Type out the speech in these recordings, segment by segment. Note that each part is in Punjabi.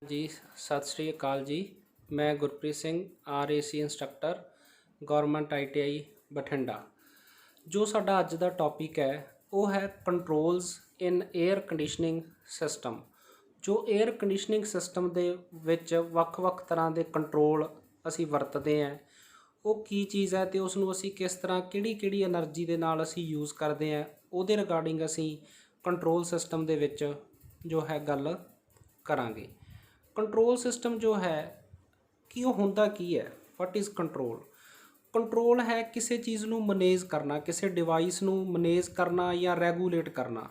जी सत श्री अकाल जी। मैं Gurpreet Singh RAC instructor government ITI Bathinda. जो साडा अज का टॉपिक है वो है controls in air conditioning system. जो एयर कंडीशनिंग सिस्टम दे विच वख-वख तरह के कंट्रोल असी वरतते हैं वो की चीज़ है तो उसनों असी किस तरह किहड़ी-किहड़ी एनर्जी दे नाल असी यूज़ करते हैं उहदे रिगार्डिंग असी कंट्रोल सिस्टम दे विच जो है गल करांगे। कंट्रोल सिस्टम जो है कि वो हुंदा की है, वट इज़ कंट्रोल। कंट्रोल है किसी चीज़ नूं मनेज करना, किसी डिवाइस नूं मनेज करना या रैगूलेट करना।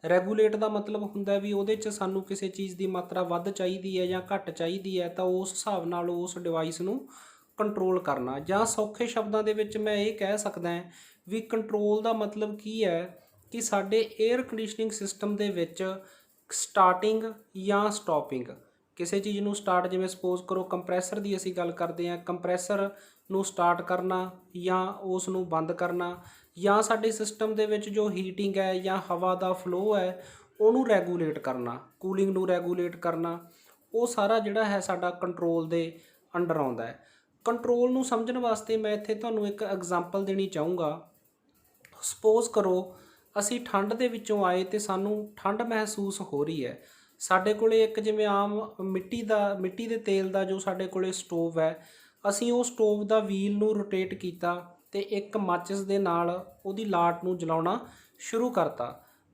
रैगूलेट का मतलब हुंदा भी उहदे च सानूं किसी चीज़ की मात्रा वध चाहीदी है या घट चाहीदी है तो उस हिसाब नाल उस डिवाइस नूं कंट्रोल करना। जां सौखे शब्दां दे विच मैं ये कह सकदा है भी कंट्रोल का मतलब की है कि साडे एयर कंडीशनिंग सिस्टम दे विच स्टार्टिंग या स्टॉपिंग किसी चीज़ नूं स्टार्ट, जिवें सपोज करो कंप्रैसर की असीं गल करते हैं, कंप्रैसर नूं स्टार्ट करना या उस नूं बंद करना या साडे सिस्टम दे विच जो हीटिंग है या हवा का फ्लो है उहनूं रैगूलेट करना, कूलिंग नूं रैगूलेट करना, वो सारा जिहड़ा है साडा कंट्रोल दे अंडर आउंदा है। कंट्रोल नूं समझण वास्ते मैं इत्थे तुहानूं एक एग्जांपल देनी चाहूँगा। सपोज करो असी ठंड दे विचों आए तो सानू ठंड महसूस हो रही है। साडे कोले एक जिवें आम मिट्टी दे तेल का जो साडे कोले स्टोव है, असी वो स्टोव का व्हील नूं रोटेट किया तो एक माचिस दे नाल उहदी लाट नूं जलाउणा शुरू करता।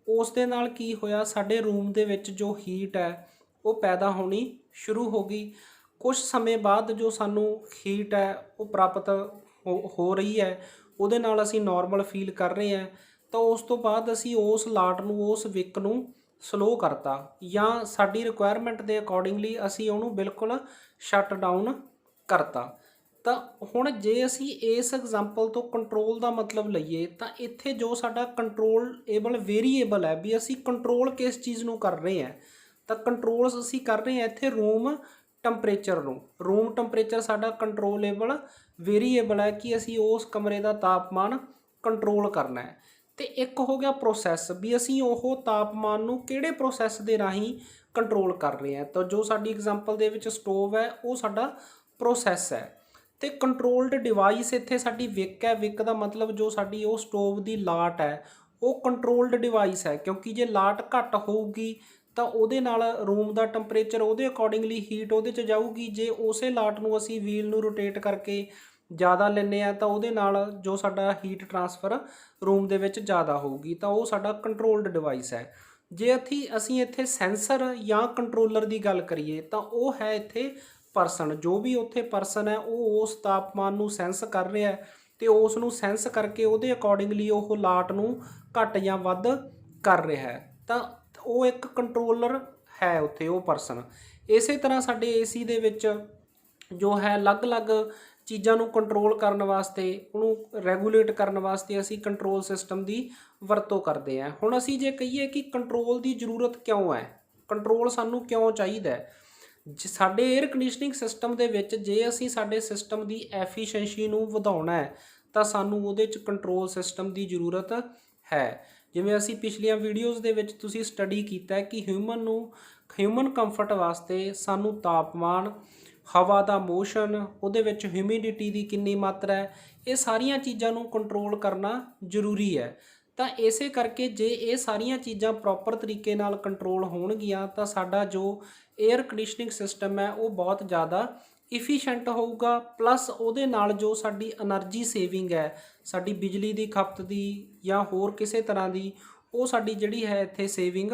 उस दे नाल की होया, साडे रूम दे विच जो हीट है वो पैदा होनी शुरू हो गई। कुछ समय बाद जो सानू हीट है वो प्राप्त हो रही है, ਉਹਦੇ ਨਾਲ ਅਸੀਂ ਨੋਰਮਲ ਫੀਲ ਕਰ ਰਹੇ ਹਾਂ, ਤਾਂ ਉਸ ਤੋਂ ਬਾਅਦ ਅਸੀਂ ਉਸ ਲਾਟ ਨੂੰ, ਉਸ ਵਿਕ ਨੂੰ ਸਲੋ ਕਰਤਾ ਜਾਂ ਸਾਡੀ ਰਿਕੁਆਇਰਮੈਂਟ ਦੇ ਅਕੋਰਡਿੰਗਲੀ ਅਸੀਂ ਉਹਨੂੰ ਬਿਲਕੁਲ ਸ਼ਟ ਡਾਊਨ ਕਰਤਾ। ਤਾਂ ਹੁਣ ਜੇ ਅਸੀਂ ਇਸ ਐਗਜ਼ਾਮਪਲ ਤੋਂ ਕੰਟਰੋਲ ਦਾ ਮਤਲਬ ਲਈਏ ਤਾਂ ਇੱਥੇ ਜੋ ਸਾਡਾ ਕੰਟਰੋਲੇਬਲ ਵੇਰੀਏਬਲ ਹੈ ਵੀ ਅਸੀਂ ਕੰਟਰੋਲ ਕਿਸ ਚੀਜ਼ ਨੂੰ ਕਰ ਰਹੇ ਹਾਂ, ਤਾਂ ਕੰਟਰੋਲਸ ਅਸੀਂ ਕਰ ਰਹੇ ਹਾਂ ਇੱਥੇ ਰੂਮ ਟੈਂਪਰੇਚਰ ਨੂੰ। रूम टैंपरेचर साडा कंट्रोलेबल वेरीएबल है कि असी उस कमरे का तापमान कंट्रोल करना है। तो एक हो गया प्रोसैस भी असी वो तापमान नूं किहड़े प्रोसैस के राही कंट्रोल कर रहे हैं। तो जो साडी एग्जाम्पल दे विच स्टोव है वो साडा प्रोसैस है। तो कंट्रोल्ड डिवाइस इत्थे साडी विक है। विक का मतलब जो साडी वो स्टोव की लाट है वो कंट्रोल्ड डिवाइस है, क्योंकि जे लाट घट होऊगी ਤਾਂ ਉਹਦੇ ਨਾਲ रूम ਦਾ ਟੈਂਪਰੇਚਰ ਉਹਦੇ ਅਕੋਰਡਿੰਗਲੀ ਹੀਟ ਉਹਦੇ 'ਚ ਜਾਊਗੀ। ਜੇ ਉਸੇ ਲਾਟ ਨੂੰ ਅਸੀਂ ਵੀਲ ਨੂੰ ਰੋਟੇਟ ਕਰਕੇ ਜ਼ਿਆਦਾ ਲੈਂਦੇ ਹਾਂ ਤਾਂ ਉਹਦੇ ਨਾਲ ਜੋ ਸਾਡਾ ਹੀਟ ਟਰਾਂਸਫਰ रूम ਦੇ ਵਿੱਚ ਜ਼ਿਆਦਾ ਹੋਊਗੀ, ਤਾਂ ਉਹ ਸਾਡਾ ਕੰਟਰੋਲਡ ਡਿਵਾਈਸ ਹੈ। ਜੇ ਅਸੀਂ ਇੱਥੇ ਸੈਂਸਰ ਜਾਂ ਕੰਟਰੋਲਰ ਦੀ ਗੱਲ ਕਰੀਏ ਤਾਂ ਉਹ ਹੈ ਇੱਥੇ ਪਰਸਨ। ਜੋ ਵੀ ਉੱਥੇ ਪਰਸਨ ਹੈ ਉਹ ਉਸ ਤਾਪਮਾਨ ਨੂੰ ਸੈਂਸ ਕਰ ਰਿਹਾ ਅਤੇ ਉਸ ਨੂੰ ਸੈਂਸ ਕਰਕੇ ਉਹਦੇ ਅਕੋਰਡਿੰਗਲੀ ਉਹ ਲਾਟ ਨੂੰ ਘੱਟ ਜਾਂ ਵੱਧ ਕਰ ਰਿਹਾ ਹੈ। ਤਾਂ ਉਹ ਇੱਕ ਕੰਟਰੋਲਰ ਹੈ ਉੱਥੇ ਉਹ ਪਰਸਨ। ਇਸੇ ਤਰ੍ਹਾਂ ਸਾਡੇ AC ਦੇ ਵਿੱਚ ਜੋ ਹੈ ਅਲੱਗ-ਅਲੱਗ ਚੀਜ਼ਾਂ ਨੂੰ ਕੰਟਰੋਲ ਕਰਨ ਵਾਸਤੇ, ਉਹਨੂੰ ਰੈਗੂਲੇਟ ਕਰਨ ਵਾਸਤੇ ਅਸੀਂ ਕੰਟਰੋਲ ਸਿਸਟਮ ਦੀ ਵਰਤੋਂ ਕਰਦੇ ਹਾਂ। ਹੁਣ ਅਸੀਂ ਜੇ ਕਹੀਏ ਕਿ ਕੰਟਰੋਲ ਦੀ ਜ਼ਰੂਰਤ ਕਿਉਂ ਹੈ, ਕੰਟਰੋਲ ਸਾਨੂੰ ਕਿਉਂ ਚਾਹੀਦਾ, ਸਾਡੇ 에ਅਰ ਕੰਡੀਸ਼ਨਿੰਗ ਸਿਸਟਮ ਦੇ ਵਿੱਚ ਜੇ ਅਸੀਂ ਸਾਡੇ ਸਿਸਟਮ ਦੀ ਐਫੀਸ਼ੀਐਂਸੀ ਨੂੰ ਵਧਾਉਣਾ ਹੈ ਤਾਂ ਸਾਨੂੰ ਉਹਦੇ 'ਚ ਕੰਟਰੋਲ ਸਿਸਟਮ ਦੀ ਜ਼ਰੂਰਤ ਹੈ। ਜਿਵੇਂ ਅਸੀਂ ਪਿਛਲੀਆਂ ਵੀਡੀਓਜ਼ ਦੇ ਵਿੱਚ ਤੁਸੀਂ ਸਟੱਡੀ ਕੀਤਾ ਕਿ ਹਿਊਮਨ ਕੰਫਰਟ ਵਾਸਤੇ ਸਾਨੂੰ ਤਾਪਮਾਨ, ਹਵਾ ਦਾ ਮੋਸ਼ਨ, ਉਹਦੇ ਵਿੱਚ ਹਿਊਮਿਡਿਟੀ ਦੀ ਕਿੰਨੀ ਮਾਤਰਾ ਹੈ, ਇਹ ਸਾਰੀਆਂ ਚੀਜ਼ਾਂ ਨੂੰ ਕੰਟਰੋਲ ਕਰਨਾ ਜ਼ਰੂਰੀ ਹੈ। ਤਾਂ ਇਸੇ ਕਰਕੇ ਜੇ ਇਹ ਸਾਰੀਆਂ ਚੀਜ਼ਾਂ ਪ੍ਰੋਪਰ ਤਰੀਕੇ ਨਾਲ ਕੰਟਰੋਲ ਹੋਣਗੀਆਂ ਤਾਂ ਸਾਡਾ ਜੋ 에ਅਰ ਕੰਡੀਸ਼ਨਿੰਗ ਸਿਸਟਮ ਹੈ ਉਹ ਬਹੁਤ ਜ਼ਿਆਦਾ ਇਫੀਸ਼ੈਂਟ ਹੋਊਗਾ। ਪਲੱਸ ਉਹਦੇ ਨਾਲ ਜੋ ਸਾਡੀ ਐਨਰਜੀ ਸੇਵਿੰਗ ਹੈ, ਸਾਡੀ ਬਿਜਲੀ ਦੀ ਖਪਤ ਦੀ ਜਾਂ ਹੋਰ ਕਿਸੇ ਤਰ੍ਹਾਂ ਦੀ, ਉਹ ਸਾਡੀ ਜਿਹੜੀ ਹੈ ਇੱਥੇ ਸੇਵਿੰਗ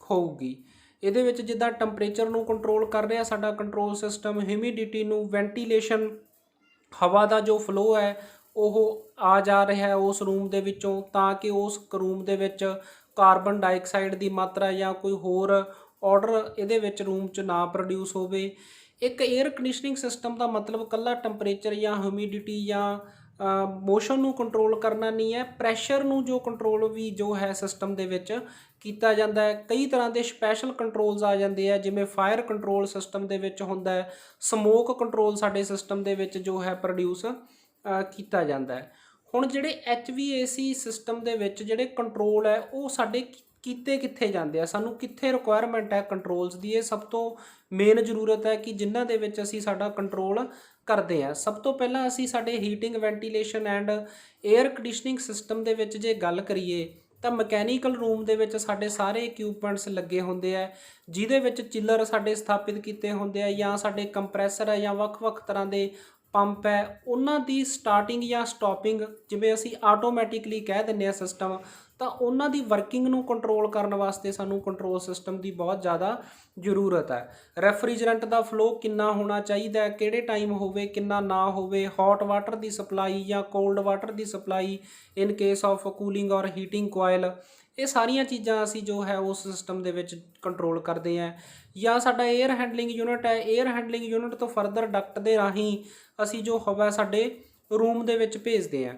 ਹੋਊਗੀ। ਇਹਦੇ ਵਿੱਚ ਜਿੱਦਾਂ ਟੈਂਪਰੇਚਰ ਨੂੰ ਕੰਟਰੋਲ ਕਰ ਰਿਹਾ ਸਾਡਾ ਕੰਟਰੋਲ ਸਿਸਟਮ, ਹਿਊਮਿਡਿਟੀ ਨੂੰ, ਵੈਂਟੀਲੇਸ਼ਨ, ਹਵਾ ਦਾ ਜੋ ਫਲੋ ਹੈ ਉਹ ਆ ਜਾ ਰਿਹਾ ਉਸ रूम ਦੇ ਵਿੱਚੋਂ ਤਾਂ ਕਿ ਉਸ रूम ਦੇ ਵਿੱਚ ਕਾਰਬਨ ਡਾਈਆਕਸਾਈਡ ਦੀ ਮਾਤਰਾ ਜਾਂ ਕੋਈ ਹੋਰ ਆਰਡਰ ਇਹਦੇ ਵਿੱਚ रूम 'ਚ ਨਾ ਪ੍ਰੋਡਿਊਸ ਹੋਵੇ। एक एयर कंडीशनिंग सिस्टम का मतलब कल्ला टैंपरेचर या ह्यूमिडिटी या मोशन नूं कंट्रोल करना नहीं है, प्रैशर नूं जो कंट्रोल भी जो है सिस्टम दे विच कीता जांदा है। कई तरह के स्पैशल कंट्रोल्स आ जाते हैं, जिवें फायर कंट्रोल सिस्टम दे विच हुंदा है, समोक कंट्रोल साडे सिस्टम दे विच जो है प्रोड्यूस कीता जांदा है। हुण जिहड़े HVAC सिस्टम दे विच जिहड़े कंट्रोल है वो साडे कीते कित्थे जांदे आ, सानूं कित्थे रिक्वायरमेंट है कंट्रोल्स दी, ये सब तो ਮੇਨ ਜ਼ਰੂਰਤ ਹੈ ਕਿ ਜਿਨ੍ਹਾਂ ਦੇ ਵਿੱਚ ਅਸੀਂ ਸਾਡਾ ਕੰਟਰੋਲ ਕਰਦੇ ਹਾਂ। ਸਭ ਤੋਂ ਪਹਿਲਾਂ ਅਸੀਂ ਸਾਡੇ heating, ventilation and air conditioning system ਦੇ ਵਿੱਚ ਜੇ ਗੱਲ ਕਰੀਏ ਤਾਂ ਮਕੈਨੀਕਲ ਰੂਮ ਦੇ ਵਿੱਚ ਸਾਡੇ ਸਾਰੇ ਇਕਵਿਪਮੈਂਟਸ ਲੱਗੇ ਹੁੰਦੇ ਆ, ਜਿਹਦੇ ਵਿੱਚ ਚਿੱਲਰ ਸਾਡੇ ਸਥਾਪਿਤ ਕੀਤੇ ਹੁੰਦੇ ਆ, ਜਾਂ ਸਾਡੇ ਕੰਪਰੈਸਰ ਹੈ, ਜਾਂ ਵੱਖ-ਵੱਖ ਤਰ੍ਹਾਂ ਦੇ ਪੰਪ ਹੈ, ਉਹਨਾਂ ਦੀ ਸਟਾਰਟਿੰਗ ਜਾਂ ਸਟਾਪਿੰਗ ਜਿਵੇਂ ਅਸੀਂ ਆਟੋਮੈਟਿਕਲੀ ਕਹਿ ਦਿੰਦੇ ਹਾਂ ਸਿਸਟਮ, ਤਾਂ ਉਹਨਾਂ ਦੀ ਵਰਕਿੰਗ ਨੂੰ ਕੰਟਰੋਲ ਕਰਨ ਵਾਸਤੇ ਸਾਨੂੰ ਕੰਟਰੋਲ ਸਿਸਟਮ ਦੀ ਬਹੁਤ ਜ਼ਿਆਦਾ ਜ਼ਰੂਰਤ ਹੈ। ਰੈਫਰੀਜਰੈਂਟ ਦਾ ਫਲੋ ਕਿੰਨਾ ਹੋਣਾ ਚਾਹੀਦਾ, ਕਿਹੜੇ ਟਾਈਮ ਹੋਵੇ, ਕਿੰਨਾ ਨਾ ਹੋਵੇ, ਹੌਟ ਵਾਟਰ ਦੀ ਸਪਲਾਈ ਜਾਂ cold water the supply in case of cooling ਔਰ ਹੀਟਿੰਗ ਕੋਇਲ, ਇਹ ਸਾਰੀਆਂ ਚੀਜ਼ਾਂ ਅਸੀਂ ਜੋ ਹੈ ਉਸ ਸਿਸਟਮ ਦੇ ਵਿੱਚ ਕੰਟਰੋਲ ਕਰਦੇ ਹਾਂ। ਜਾਂ ਸਾਡਾ ਏਅਰ ਹੈਂਡਲਿੰਗ ਯੂਨਿਟ ਹੈ, ਏਅਰ ਹੈਂਡਲਿੰਗ ਯੂਨਿਟ ਤੋਂ ਫਰਦਰ ਡਕਟ ਦੇ ਰਾਹੀਂ ਅਸੀਂ ਜੋ ਹਵਾ ਸਾਡੇ ਰੂਮ ਦੇ ਵਿੱਚ ਭੇਜਦੇ ਹਾਂ,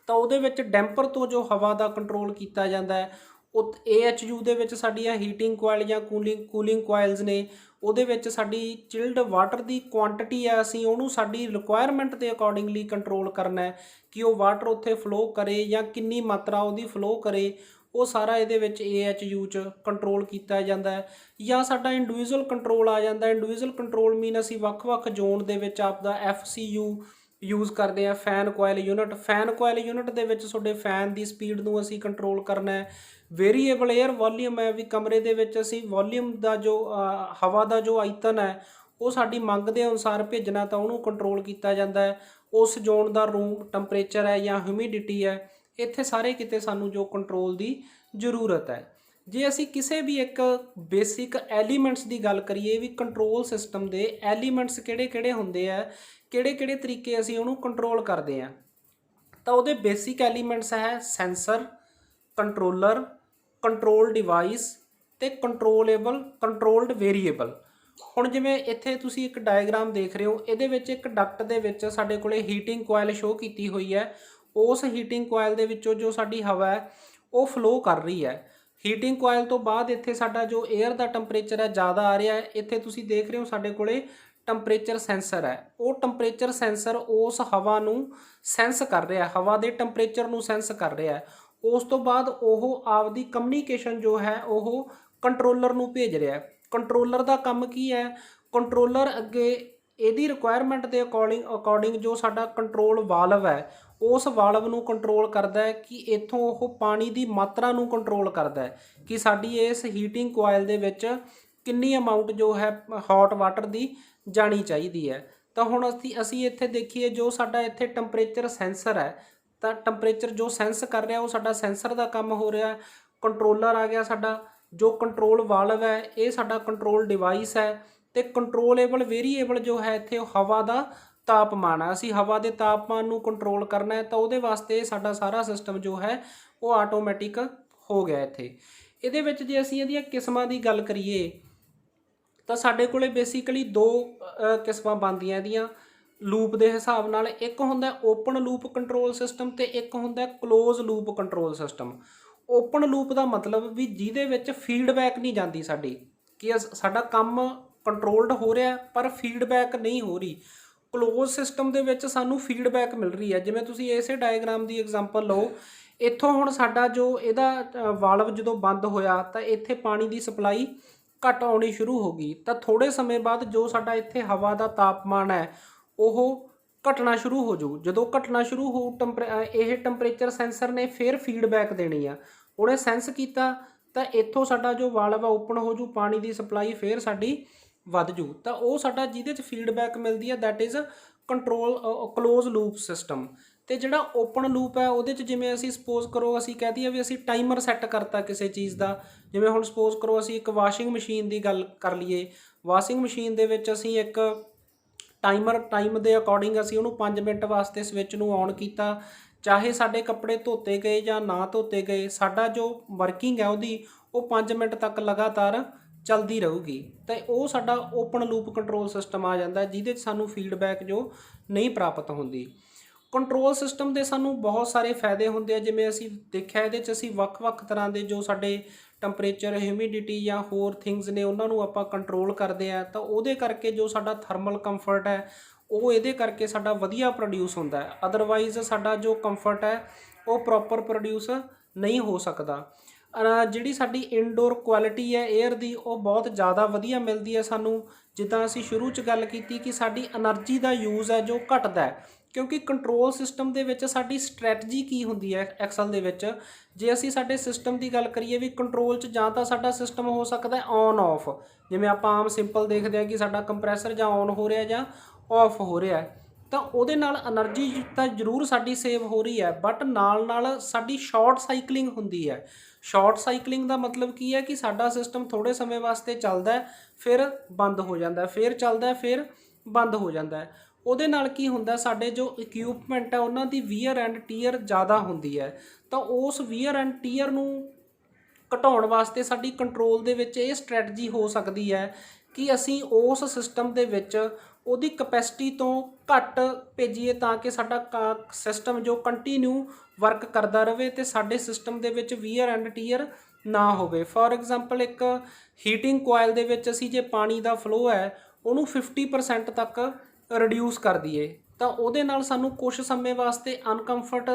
ਤਾਂ ਉਹਦੇ ਵਿੱਚ ਡੈਂਪਰ ਤੋਂ ਜੋ ਹਵਾ ਦਾ ਕੰਟਰੋਲ ਕੀਤਾ ਜਾਂਦਾ ਹੈ। ਉਹ AHU ਦੇ ਵਿੱਚ ਸਾਡੀਆਂ ਹੀਟਿੰਗ ਕੋਇਲ ਜਾਂ ਕੂਲਿੰਗ ਕੋਇਲਸ ਨੇ, ਉਹਦੇ ਵਿੱਚ ਸਾਡੀ ਚਿਲਡ ਵਾਟਰ ਦੀ ਕੁਆਂਟਿਟੀ ਹੈ, ਅਸੀਂ ਉਹਨੂੰ ਸਾਡੀ ਰਿਕੁਆਇਰਮੈਂਟ ਦੇ ਅਕੋਰਡਿੰਗਲੀ ਕੰਟਰੋਲ ਕਰਨਾ ਹੈ ਕਿ ਉਹ ਵਾਟਰ ਉੱਥੇ ਫਲੋ ਕਰੇ ਜਾਂ ਕਿੰਨੀ ਮਾਤਰਾ ਉਹਦੀ ਫਲੋ ਕਰੇ, ਉਹ ਸਾਰਾ ਇਹਦੇ ਵਿੱਚ AHU 'ਚ ਕੰਟਰੋਲ ਕੀਤਾ ਜਾਂਦਾ ਹੈ। ਜਾਂ ਸਾਡਾ ਇੰਡੀਵਿਜੂਅਲ ਕੰਟਰੋਲ ਆ ਜਾਂਦਾ। ਇੰਡੀਵਿਜੂਅਲ ਕੰਟਰੋਲ ਮੀਨ ਅਸੀਂ ਵੱਖ-ਵੱਖ ਜ਼ੋਨ ਦੇ ਵਿੱਚ ਆਪਦਾ FCU ਯੂਜ਼ ਕਰਦੇ ਹਾਂ, ਫੈਨ ਕੋਇਲ ਯੂਨਿਟ। ਫੈਨ ਕੋਇਲ ਯੂਨਿਟ ਦੇ ਵਿੱਚ ਤੁਹਾਡੇ ਫੈਨ ਦੀ ਸਪੀਡ ਨੂੰ ਅਸੀਂ ਕੰਟਰੋਲ ਕਰਨਾ ਹੈ। ਵੇਰੀਏਬਲ ਏਅਰ ਵੋਲੀਅਮ ਹੈ, ਵੀ ਕਮਰੇ ਦੇ ਵਿੱਚ ਅਸੀਂ ਵੋਲੀਅਮ ਦਾ ਜੋ ਹਵਾ ਦਾ ਜੋ ਆਇਤਨ ਹੈ ਉਹ ਸਾਡੀ ਮੰਗ ਦੇ ਅਨੁਸਾਰ ਭੇਜਣਾ, ਤਾਂ ਉਹਨੂੰ ਕੰਟਰੋਲ ਕੀਤਾ ਜਾਂਦਾ ਹੈ। ਉਸ ਜ਼ੋਨ ਦਾ ਰੂਮ ਟੈਂਪਰੇਚਰ ਹੈ ਜਾਂ ਹਿਊਮਿਡਿਟੀ ਹੈ, ਇੱਥੇ ਸਾਰੇ ਕਿਤੇ ਸਾਨੂੰ ਜੋ ਕੰਟਰੋਲ ਦੀ ਜ਼ਰੂਰਤ ਹੈ। ਜੇ ਅਸੀਂ ਕਿਸੇ ਵੀ ਇੱਕ ਬੇਸਿਕ ਐਲੀਮੈਂਟਸ ਦੀ ਗੱਲ ਕਰੀਏ ਵੀ ਕੰਟਰੋਲ ਸਿਸਟਮ ਦੇ ਐਲੀਮੈਂਟਸ ਕਿਹੜੇ-ਕਿਹੜੇ ਹੁੰਦੇ ਆ, ਕਿਹੜੇ-ਕਿਹੜੇ ਤਰੀਕੇ ਅਸੀਂ ਉਹਨੂੰ ਕੰਟਰੋਲ ਕਰਦੇ ਹਾਂ, ਤਾਂ ਉਹਦੇ ਬੇਸਿਕ ਐਲੀਮੈਂਟਸ ਹੈ ਸੈਂਸਰ, ਕੰਟਰੋਲਰ, ਕੰਟਰੋਲ ਡਿਵਾਈਸ ਤੇ ਕੰਟਰੋਲਡ ਵੇਰੀਏਬਲ। ਹੁਣ ਜਿਵੇਂ ਇੱਥੇ ਤੁਸੀਂ ਇੱਕ ਡਾਇਗਰਾਮ ਦੇਖ ਰਹੇ ਹੋ, ਇਹਦੇ ਵਿੱਚ ਇੱਕ ਡਕਟ ਦੇ ਵਿੱਚ ਸਾਡੇ ਕੋਲੇ ਹੀਟਿੰਗ ਕੋਇਲ ਸ਼ੋ ਕੀਤੀ ਹੋਈ ਹੈ। ਉਸ ਹੀਟਿੰਗ ਕੋਇਲ ਦੇ ਵਿੱਚੋਂ ਜੋ ਸਾਡੀ ਹਵਾ ਹੈ ਉਹ ਫਲੋ ਕਰ ਰਹੀ ਹੈ। ਹੀਟਿੰਗ ਕੋਇਲ ਤੋਂ ਬਾਅਦ ਇੱਥੇ ਸਾਡਾ ਜੋ ਏਅਰ ਦਾ ਟੈਂਪਰੇਚਰ ਹੈ ਜ਼ਿਆਦਾ ਆ ਰਿਹਾ ਹੈ। ਇੱਥੇ ਤੁਸੀਂ ਦੇਖ ਰਹੇ ਹੋ ਸਾਡੇ ਕੋਲੇ ਟੈਂਪਰੇਚਰ ਸੈਂਸਰ ਹੈ। ਉਹ ਟੈਂਪਰੇਚਰ ਸੈਂਸਰ ਉਸ ਹਵਾ ਨੂੰ ਸੈਂਸ ਕਰ ਰਿਹਾ, ਹਵਾ ਦੇ ਟੈਂਪਰੇਚਰ ਨੂੰ ਸੈਂਸ ਕਰ ਰਿਹਾ। ਉਸ ਤੋਂ ਬਾਅਦ ਉਹ ਆਪਦੀ ਕਮਿਊਨੀਕੇਸ਼ਨ ਜੋ ਹੈ ਉਹ ਕੰਟਰੋਲਰ ਨੂੰ ਭੇਜ ਰਿਹਾ। ਕੰਟਰੋਲਰ ਦਾ ਕੰਮ ਕੀ ਹੈ? ਕੰਟਰੋਲਰ ਅੱਗੇ ਇਹਦੀ ਰਿਕੁਆਇਰਮੈਂਟ ਦੇ ਅਕੋਰਡਿੰਗ ਜੋ ਸਾਡਾ ਕੰਟਰੋਲ ਵਾਲਵ ਹੈ ਉਸ ਵਾਲਵ ਨੂੰ ਕੰਟਰੋਲ ਕਰਦਾ ਹੈ ਕਿ ਇੱਥੋਂ ਉਹ ਪਾਣੀ ਦੀ ਮਾਤਰਾ ਨੂੰ ਕੰਟਰੋਲ ਕਰਦਾ ਹੈ ਕਿ ਸਾਡੀ ਇਸ ਹੀਟਿੰਗ ਕੋਇਲ ਦੇ ਵਿੱਚ ਕਿੰਨੀ ਅਮਾਊਂਟ ਜੋ ਹੈ ਹੌਟ ਵਾਟਰ ਦੀ ਜਾਣੀ ਚਾਹੀਦੀ ਹੈ। ਤਾਂ ਹੁਣ ਅਸੀਂ ਇੱਥੇ ਦੇਖੀਏ ਜੋ ਸਾਡਾ ਇੱਥੇ ਟੈਂਪਰੇਚਰ ਸੈਂਸਰ ਹੈ, ਤਾਂ ਟੈਂਪਰੇਚਰ ਜੋ ਸੈਂਸ ਕਰ ਰਿਹਾ ਉਹ ਸਾਡਾ ਸੈਂਸਰ ਦਾ ਕੰਮ ਹੋ ਰਿਹਾ। ਕੰਟਰੋਲਰ ਆ ਗਿਆ ਸਾਡਾ, ਜੋ ਕੰਟਰੋਲ ਵਾਲਵ ਹੈ ਇਹ ਸਾਡਾ ਕੰਟਰੋਲ ਡਿਵਾਈਸ ਹੈ। ਤੇ ਕੰਟਰੋਲੇਬਲ ਵੇਰੀਏਬਲ ਜੋ ਹੈ ਇੱਥੇ ਉਹ ਹਵਾ ਦਾ ਤਾਪਮਾਨ ਹੈ। ਅਸੀਂ ਹਵਾ ਦੇ ਤਾਪਮਾਨ ਨੂੰ ਕੰਟਰੋਲ ਕਰਨਾ ਹੈ, ਤਾਂ ਉਹਦੇ ਵਾਸਤੇ ਸਾਡਾ ਸਾਰਾ ਸਿਸਟਮ ਜੋ ਹੈ ਉਹ ਆਟੋਮੈਟਿਕ ਹੋ ਗਿਆ। ਇੱਥੇ ਇਹਦੇ ਵਿੱਚ ਜੇ ਅਸੀਂ ਇਹਦੀਆਂ ਕਿਸਮਾਂ ਦੀ ਗੱਲ ਕਰੀਏ ਤਾਂ ਸਾਡੇ ਕੋਲੇ ਬੇਸਿਕਲੀ ਦੋ ਕਿਸਮਾਂ ਬਣਦੀਆਂ ਇਹਦੀਆਂ ਲੂਪ ਦੇ ਹਿਸਾਬ ਨਾਲ। ਇੱਕ ਹੁੰਦਾ ਓਪਨ ਲੂਪ ਕੰਟਰੋਲ ਸਿਸਟਮ ਤੇ ਇੱਕ ਹੁੰਦਾ closed loop control system. Open loop ਦਾ ਮਤਲਬ ਵੀ ਜਿਹਦੇ ਵਿੱਚ ਫੀਡਬੈਕ ਨਹੀਂ ਜਾਂਦੀ ਸਾਡੀ, ਕਿ ਸਾਡਾ ਕੰਮ ਕੰਟਰੋਲਡ ਹੋ ਰਿਹਾ ਪਰ ਫੀਡਬੈਕ ਨਹੀਂ ਹੋ ਰਹੀ। ਕਲੋਜ਼ ਸਿਸਟਮ ਦੇ ਵਿੱਚ ਸਾਨੂੰ ਫੀਡਬੈਕ ਮਿਲ ਰਹੀ ਹੈ। ਜਿਵੇਂ ਤੁਸੀਂ ਇਸੇ ਡਾਇਗਰਾਮ ਦੀ ਐਗਜ਼ਾਮਪਲ ਲਓ, ਇੱਥੋਂ ਹੁਣ ਸਾਡਾ ਜੋ ਇਹਦਾ ਵਾਲਵ ਜਦੋਂ ਬੰਦ ਹੋਇਆ ਤਾਂ ਇੱਥੇ ਪਾਣੀ ਦੀ ਸਪਲਾਈ ਘੱਟ ਆਉਣੀ ਸ਼ੁਰੂ ਹੋ ਗਈ, ਤਾਂ ਥੋੜ੍ਹੇ ਸਮੇਂ ਬਾਅਦ ਜੋ ਸਾਡਾ ਇੱਥੇ ਹਵਾ ਦਾ ਤਾਪਮਾਨ ਹੈ ਉਹ ਘਟਣਾ ਸ਼ੁਰੂ ਹੋ ਜਾਊ। ਜਦੋਂ ਘਟਣਾ ਸ਼ੁਰੂ ਹੋ ਇਹ ਟੈਂਪਰੇਚਰ ਸੈਂਸਰ ਨੇ ਫਿਰ ਫੀਡਬੈਕ ਦੇਣੀ ਆ। ਉਹਨੇ ਸੈਂਸ ਕੀਤਾ ਤਾਂ ਇੱਥੋਂ ਸਾਡਾ ਜੋ ਵਾਲਵ ਆ ਓਪਨ ਹੋ ਜੂ, ਪਾਣੀ ਦੀ ਸਪਲਾਈ ਫਿਰ ਸਾਡੀ ਵੱਧ ਜੂ। ਤਾਂ ਉਹ ਸਾਡਾ ਜਿਹਦੇ 'ਚ ਫੀਡਬੈਕ ਮਿਲਦੀ ਹੈ that is close loop system. ਤੇ ਜਿਹੜਾ ਓਪਨ ਲੂਪ ਹੈ ਉਹਦੇ 'ਚ ਜਿਵੇਂ ਅਸੀਂ ਸਪੋਜ਼ ਕਰੋ ਅਸੀਂ ਕਹਿ ਦਈਏ ਵੀ ਅਸੀਂ ਟਾਈਮਰ ਸੈੱਟ ਕਰਤਾ ਕਿਸੇ ਚੀਜ਼ ਦਾ। ਜਿਵੇਂ ਹੁਣ ਸਪੋਜ਼ ਕਰੋ ਅਸੀਂ ਇੱਕ ਵਾਸ਼ਿੰਗ ਮਸ਼ੀਨ ਦੀ ਗੱਲ ਕਰ ਲਈਏ। ਵਾਸ਼ਿੰਗ ਮਸ਼ੀਨ ਦੇ ਵਿੱਚ ਅਸੀਂ ਇੱਕ ਟਾਈਮ ਦੇ ਅਕੋਰਡਿੰਗ ਅਸੀਂ ਉਹਨੂੰ 5 ਮਿੰਟ ਵਾਸਤੇ ਸਵਿੱਚ ਨੂੰ ਔਨ ਕੀਤਾ। ਚਾਹੇ ਸਾਡੇ ਕੱਪੜੇ ਧੋਤੇ ਗਏ ਜਾਂ ਨਾ ਧੋਤੇ ਗਏ, ਸਾਡਾ ਜੋ ਵਰਕਿੰਗ ਹੈ ਉਹਦੀ ਉਹ 5 ਮਿੰਟ ਤੱਕ ਲਗਾਤਾਰ ਚੱਲਦੀ ਰਹੂਗੀ। ਤਾਂ ਉਹ ਸਾਡਾ ਓਪਨ ਲੂਪ ਕੰਟਰੋਲ ਸਿਸਟਮ ਆ ਜਾਂਦਾ, ਜਿਹਦੇ 'ਚ ਸਾਨੂੰ ਫੀਡਬੈਕ ਜੋ ਨਹੀਂ ਪ੍ਰਾਪਤ ਹੁੰਦੀ। ਕੰਟਰੋਲ ਸਿਸਟਮ ਦੇ ਸਾਨੂੰ ਬਹੁਤ ਸਾਰੇ ਫਾਇਦੇ ਹੁੰਦੇ ਆ। ਜਿਵੇਂ ਅਸੀਂ ਦੇਖਿਆ ਇਹਦੇ 'ਚ ਅਸੀਂ ਵੱਖ-ਵੱਖ ਤਰ੍ਹਾਂ ਦੇ ਜੋ ਸਾਡੇ ਟੈਂਪਰੇਚਰ, ਹਿਊਮਿਡਿਟੀ ਜਾਂ ਹੋਰ ਥਿੰਗਸ ਨੇ ਉਹਨਾਂ ਨੂੰ ਆਪਾਂ ਕੰਟਰੋਲ ਕਰਦੇ ਹਾਂ, ਤਾਂ ਉਹਦੇ ਕਰਕੇ ਜੋ ਸਾਡਾ ਥਰਮਲ ਕੰਫਰਟ ਹੈ ਉਹ ਇਹਦੇ ਕਰਕੇ ਸਾਡਾ ਵਧੀਆ ਪ੍ਰੋਡਿਊਸ ਹੁੰਦਾ ਹੈ। ਅਦਰਵਾਈਜ਼ ਸਾਡਾ ਜੋ ਕੰਫਰਟ ਹੈ ਉਹ ਪ੍ਰੋਪਰ ਪ੍ਰੋਡਿਊਸ ਨਹੀਂ ਹੋ ਸਕਦਾ। ਜਿਹੜੀ ਸਾਡੀ ਇਨਡੋਰ ਕੁਆਲਿਟੀ ਹੈ 에ਅਰ ਦੀ ਉਹ ਬਹੁਤ ਜ਼ਿਆਦਾ ਵਧੀਆ ਮਿਲਦੀ ਹੈ ਸਾਨੂੰ। ਜਿੱਦਾਂ ਅਸੀਂ ਸ਼ੁਰੂ 'ਚ ਗੱਲ ਕੀਤੀ ਕਿ ਸਾਡੀ એનર્ਜੀ ਦਾ ਯੂਜ਼ ਹੈ ਜੋ ਘਟਦਾ ਹੈ, ਕਿਉਂਕਿ ਕੰਟਰੋਲ ਸਿਸਟਮ ਦੇ ਵਿੱਚ ਸਾਡੀ ਸਟ੍ਰੈਟਜੀ ਕੀ ਹੁੰਦੀ ਹੈ ਐਕਸਲ ਦੇ ਵਿੱਚ। ਜੇ ਅਸੀਂ ਸਾਡੇ ਸਿਸਟਮ ਦੀ ਗੱਲ ਕਰੀਏ ਵੀ ਕੰਟਰੋਲ 'ਚ ਜਾਂ ਤਾਂ ਸਾਡਾ ਸਿਸਟਮ ਹੋ ਸਕਦਾ ਔਨ ਆਫ, ਜਿਵੇਂ ਆਪਾਂ ਆਮ ਸਿੰਪਲ ਦੇਖਦੇ ਹਾਂ ਕਿ ਸਾਡਾ ਕੰਪਰੈਸਰ ਜਾਂ ਔਨ ਹੋ ਰਿਹਾ ਜਾਂ ਆਫ ਹੋ ਰਿਹਾ, ਤਾਂ ਉਹਦੇ ਨਾਲ એનર્ਜੀ ਤਾਂ ਜ਼ਰੂਰ ਸਾਡੀ ਸੇਵ ਹੋ ਰਹੀ ਹੈ, ਬਟ ਨਾਲ ਨਾਲ ਸਾਡੀ ਸ਼ਾਰਟ ਸਾਈਕਲਿੰਗ ਹੁੰਦੀ ਹੈ। ਸ਼ਾਰਟ ਸਾਈਕਲਿੰਗ ਦਾ ਮਤਲਬ ਕੀ ਹੈ ਕਿ ਸਾਡਾ ਸਿਸਟਮ ਥੋੜ੍ਹੇ ਸਮੇਂ ਵਾਸਤੇ ਚੱਲਦਾ ਫਿਰ ਬੰਦ ਹੋ ਜਾਂਦਾ, ਫਿਰ ਚੱਲਦਾ ਫਿਰ ਬੰਦ ਹੋ ਜਾਂਦਾ। ਉਹਦੇ ਨਾਲ ਕੀ ਹੁੰਦਾ, ਸਾਡੇ ਜੋ ਇਕਵਿਪਮੈਂਟ ਹੈ ਉਹਨਾਂ ਦੀ ਵੀਅਰ ਐਂਡ ਟੀਅਰ ਜ਼ਿਆਦਾ ਹੁੰਦੀ ਹੈ। ਤਾਂ ਉਸ ਵੀਅਰ ਐਂਡ ਟੀਅਰ ਨੂੰ ਘਟਾਉਣ ਵਾਸਤੇ ਸਾਡੀ ਕੰਟਰੋਲ ਦੇ ਵਿੱਚ ਇਹ ਸਟ੍ਰੈਟਜੀ ਹੋ ਸਕਦੀ ਹੈ ਕਿ ਅਸੀਂ ਉਸ ਸਿਸਟਮ ਦੇ ਵਿੱਚ ਉਹਦੀ ਕਪੈਸਿਟੀ ਤੋਂ ਘੱਟ ਭੇਜੀਏ ਤਾਂ ਕਿ ਸਾਡਾ ਸਿਸਟਮ ਜੋ ਕੰਟੀਨਿਊ ਵਰਕ ਕਰਦਾ ਰਹੇ ਅਤੇ ਸਾਡੇ ਸਿਸਟਮ ਦੇ ਵਿੱਚ ਵੀਅਰ ਐਂਡ ਟੀਅਰ ਨਾ ਹੋਵੇ। ਫੋਰ ਐਗਜ਼ਾਮਪਲ ਇੱਕ ਹੀਟਿੰਗ ਕੋਇਲ ਦੇ ਵਿੱਚ ਅਸੀਂ ਜੇ ਪਾਣੀ ਦਾ ਫਲੋ ਹੈ ਉਹਨੂੰ 50% ਤੱਕ ਰਿਡਿਊਸ ਕਰ ਦਈਏ ਤਾਂ ਉਹਦੇ ਨਾਲ ਸਾਨੂੰ ਕੁਝ ਸਮੇਂ ਵਾਸਤੇ ਅਨਕੰਫਰਟ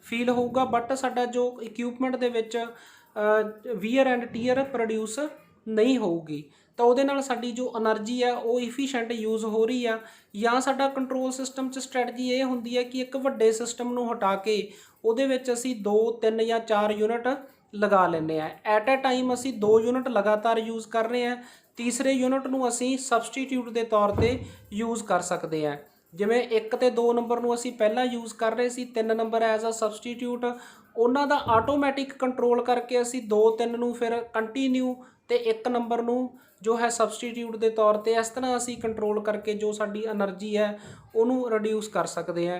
ਫੀਲ ਹੋਊਗਾ, ਬਟ ਸਾਡਾ ਜੋ ਇਕਵਿਪਮੈਂਟ ਦੇ ਵਿੱਚ ਵੀਅਰ ਐਂਡ ਟੀਅਰ ਪ੍ਰੋਡਿਊਸ ਨਹੀਂ ਹੋਊਗੀ। ਤਾਂ ਉਹਦੇ ਨਾਲ ਸਾਡੀ ਜੋ એનર્ਜੀ ਹੈ ਉਹ ਇਫੀਸ਼ੀਐਂਟ ਯੂਜ਼ ਹੋ ਰਹੀ ਆ। ਜਾਂ ਸਾਡਾ ਕੰਟਰੋਲ ਸਿਸਟਮ 'ਚ ਸਟ੍ਰੈਟਜੀ ਇਹ ਹੁੰਦੀ ਹੈ ਕਿ ਇੱਕ ਵੱਡੇ ਸਿਸਟਮ ਨੂੰ ਹਟਾ ਕੇ ਉਹਦੇ ਵਿੱਚ ਅਸੀਂ 2, 3 ਜਾਂ 4 ਯੂਨਿਟ ਲਗਾ ਲੈਂਦੇ ਹਾਂ। ਐਟ ਅ ਟਾਈਮ ਅਸੀਂ 2 ਯੂਨਿਟ ਲਗਾਤਾਰ ਯੂਜ਼ ਕਰ ਰਹੇ ਹਾਂ, ਤੀਸਰੇ ਯੂਨਿਟ ਨੂੰ ਅਸੀਂ ਸਬਸਟੀਟਿਊਟ ਦੇ ਤੌਰ 'ਤੇ ਯੂਜ਼ ਕਰ ਸਕਦੇ ਹਾਂ। ਜਿਵੇਂ 1 ਅਤੇ 2 ਨੰਬਰ ਨੂੰ ਅਸੀਂ ਪਹਿਲਾਂ ਯੂਜ਼ ਕਰ ਰਹੇ ਸੀ, 3 ਨੰਬਰ ਐਜ਼ ਅ ਸਬਸਟੀਟਿਊਟ, ਉਹਨਾਂ ਦਾ ਆਟੋਮੈਟਿਕ ਕੰਟਰੋਲ ਕਰਕੇ ਅਸੀਂ 2, 3 ਨੂੰ ਫਿਰ ਕੰਟੀਨਿਊ ਅਤੇ 1 ਨੰਬਰ ਨੂੰ ਜੋ ਹੈ ਸਬਸਟੀਟਿਊਟ ਦੇ ਤੌਰ 'ਤੇ ਇਸ ਤਰ੍ਹਾਂ ਅਸੀਂ ਕੰਟਰੋਲ ਕਰਕੇ ਜੋ ਸਾਡੀ એનર્ਜੀ ਹੈ ਉਹਨੂੰ ਰਿਡਿਊਸ ਕਰ ਸਕਦੇ ਹਾਂ।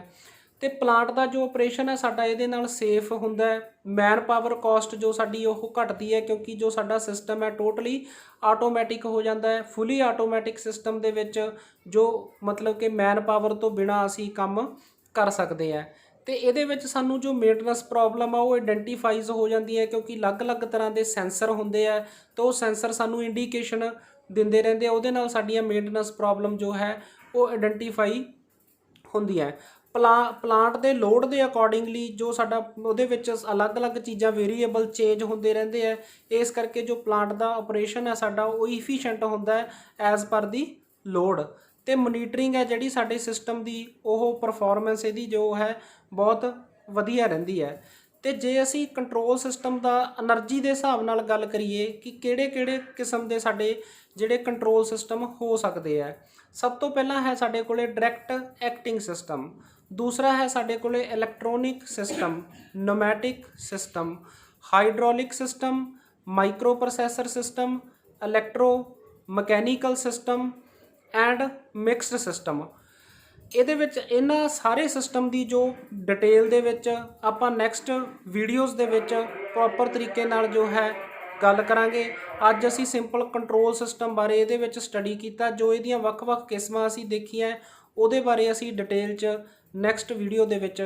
ਅਤੇ ਪਲਾਂਟ ਦਾ ਜੋ ਆਪਰੇਸ਼ਨ ਹੈ ਸਾਡਾ ਇਹਦੇ ਨਾਲ ਸੇਫ ਹੁੰਦਾ ਹੈ। ਮੈਨ ਪਾਵਰ ਕਾਸਟ ਜੋ ਸਾਡੀ ਉਹ ਘਟਦੀ ਹੈ ਕਿਉਂਕਿ ਜੋ ਸਾਡਾ ਸਿਸਟਮ ਹੈ ਟੋਟਲੀ ਆਟੋਮੈਟਿਕ ਹੋ ਜਾਂਦਾ ਹੈ। ਫੁੱਲੀ ਆਟੋਮੈਟਿਕ ਸਿਸਟਮ ਦੇ ਵਿੱਚ ਜੋ ਮਤਲਬ ਕਿ ਮੈਨ ਪਾਵਰ ਤੋਂ ਬਿਨਾਂ ਅਸੀਂ ਕੰਮ ਕਰ ਸਕਦੇ ਹਾਂ। ਅਤੇ ਇਹਦੇ ਵਿੱਚ ਸਾਨੂੰ ਜੋ ਮੇਨਟੇਨੈਂਸ ਪ੍ਰੋਬਲਮ ਆ ਉਹ ਆਈਡੈਂਟੀਫਾਈਜ਼ ਹੋ ਜਾਂਦੀ ਹੈ ਕਿਉਂਕਿ ਅਲੱਗ-ਅਲੱਗ ਤਰ੍ਹਾਂ ਦੇ ਸੈਂਸਰ ਹੁੰਦੇ ਆ ਤਾਂ ਉਹ ਸੈਂਸਰ ਸਾਨੂੰ ਇੰਡੀਕੇਸ਼ਨ ਦਿੰਦੇ ਰਹਿੰਦੇ ਆ, ਉਹਦੇ ਨਾਲ ਸਾਡੀਆਂ ਮੇਨਟੇਨੈਂਸ ਪ੍ਰੋਬਲਮ ਜੋ ਹੈ ਉਹ ਆਈਡੈਂਟੀਫਾਈ ਹੁੰਦੀ ਹੈ। ਪਲਾਂਟ ਦੇ ਲੋਡ ਦੇ ਅਕੋਰਡਿੰਗਲੀ ਜੋ ਸਾਡਾ ਉਹਦੇ ਵਿੱਚ ਅਲੱਗ-ਅਲੱਗ ਚੀਜ਼ਾਂ ਵੇਰੀਏਬਲ ਚੇਂਜ ਹੁੰਦੇ ਰਹਿੰਦੇ ਆ, ਇਸ ਕਰਕੇ ਜੋ ਪਲਾਂਟ ਦਾ ਆਪਰੇਸ਼ਨ ਹੈ ਸਾਡਾ ਉਹ ਇਫੀਸ਼ੀਐਂਟ ਹੁੰਦਾ ਹੈ ਐਜ਼ ਪਰ ਦੀ ਲੋਡ। ਅਤੇ ਮੋਨੀਟਰਿੰਗ ਹੈ ਜਿਹੜੀ ਸਾਡੇ ਸਿਸਟਮ ਦੀ ਉਹ ਪਰਫੋਰਮੈਂਸ ਇਹਦੀ ਜੋ ਹੈ ਬਹੁਤ ਵਧੀਆ ਰਹਿੰਦੀ ਹੈ। ਅਤੇ ਜੇ ਅਸੀਂ ਕੰਟਰੋਲ ਸਿਸਟਮ ਦਾ એનર્ਜੀ ਦੇ ਹਿਸਾਬ ਨਾਲ ਗੱਲ ਕਰੀਏ ਕਿ ਕਿਹੜੇ ਕਿਸਮ ਦੇ ਸਾਡੇ ਜਿਹੜੇ ਕੰਟਰੋਲ ਸਿਸਟਮ ਹੋ ਸਕਦੇ ਹੈ, ਸਭ ਤੋਂ ਪਹਿਲਾਂ ਹੈ ਸਾਡੇ ਕੋਲ ਡਾਇਰੈਕਟ ਐਕਟਿੰਗ ਸਿਸਟਮ, ਦੂਸਰਾ ਹੈ ਸਾਡੇ ਕੋਲ electronic system, pneumatic system, hydraulic system, micro processor system, electro mechanical system and mixed system. ਇਹਦੇ ਵਿੱਚ ਇਹਨਾਂ ਸਾਰੇ ਸਿਸਟਮ ਦੀ ਜੋ ਡਿਟੇਲ ਦੇ ਵਿੱਚ ਆਪਾਂ ਨੈਕਸਟ ਵੀਡੀਓਜ਼ ਦੇ ਵਿੱਚ ਪ੍ਰੋਪਰ ਤਰੀਕੇ ਨਾਲ ਜੋ ਹੈ ਗੱਲ ਕਰਾਂਗੇ। ਅੱਜ ਅਸੀਂ ਸਿੰਪਲ ਕੰਟਰੋਲ ਸਿਸਟਮ ਬਾਰੇ ਇਹਦੇ ਵਿੱਚ ਸਟੱਡੀ ਕੀਤਾ, ਜੋ ਇਹਦੀਆਂ ਵੱਖ-ਵੱਖ ਕਿਸਮਾਂ ਅਸੀਂ ਦੇਖੀਆਂ ਉਹਦੇ ਬਾਰੇ ਅਸੀਂ ਡਿਟੇਲ 'ਚ ਨੈਕਸਟ ਵੀਡੀਓ ਦੇ ਵਿੱਚ